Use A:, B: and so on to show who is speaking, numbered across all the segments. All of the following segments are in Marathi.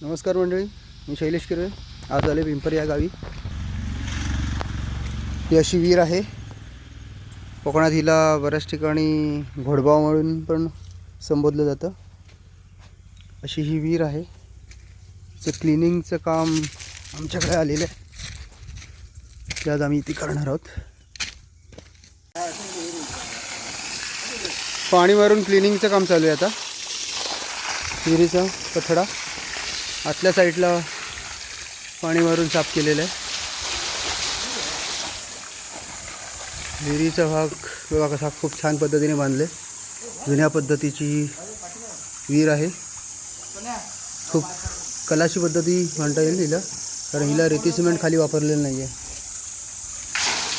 A: नमस्कार मंडळी, मी शैलेश किरे. आज आले पिंपरी या गावी. ही अशी विहीर आहे. कोकणात हिला बऱ्याच ठिकाणी घोडबाव म्हणून पण संबोधलं जातं. अशी ही विहीर आहे. ते क्लिनिंगचं काम आमच्याकडे आलेलं आहे. ते आज आम्ही ती करणार आहोत. पाणी मारून क्लिनिंगचं काम चालू आहे आता. विहिरीचा कठडा आतल्या साईडला पाणी मारून साफ केलेलं आहे. विहिरीचा भाग बघा कसा खूप छान पद्धतीने बांधले. जुन्या पद्धतीची विहीर आहे. खूप कलाची पद्धती म्हणता येईल हिला, कारण हिला रेती सिमेंट खाली वापरलेलं नाही आहे.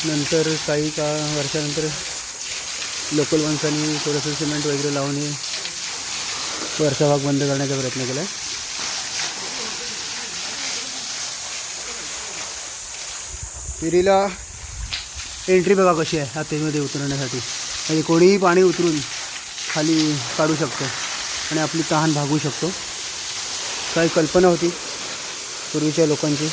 A: नंतर काही वर्षानंतर लोकल माणसांनी थोडंसं सिमेंट वगैरे लावून वरचा भाग बंद करण्याचा प्रयत्न केला आहे. विहिरीला एंट्री बघा कशी आहे आतमध्ये उतरण्यासाठी. म्हणजे कोणीही पाणी उतरून खाली काढू शकतो आणि आपली तहान भागवू शकतो. काही कल्पना होती पूर्वीच्या लोकांची.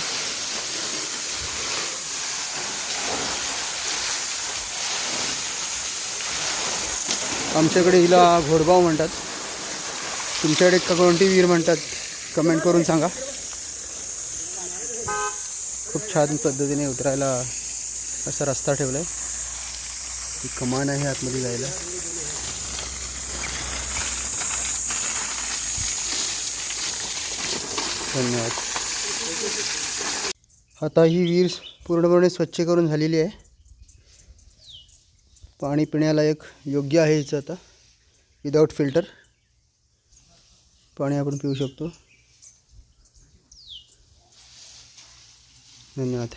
A: आमच्याकडे हिला घोडबाव म्हणतात. तुमच्याकडे कोणती विहीर म्हणतात कमेंट करून सांगा. खूप छान पद्धतीने उतरायला असा रस्ता ठेवला आहे. ही कमान आहे आतमध्ये जायला. धन्यवाद. आता ही विहीर पूर्णपणे स्वच्छ करून झालेली आहे. पाणी पिण्यालायक योग्य आहे हिचं. आता विदाऊट फिल्टर पाणी आपण पिऊ शकतो. धन्यवाद.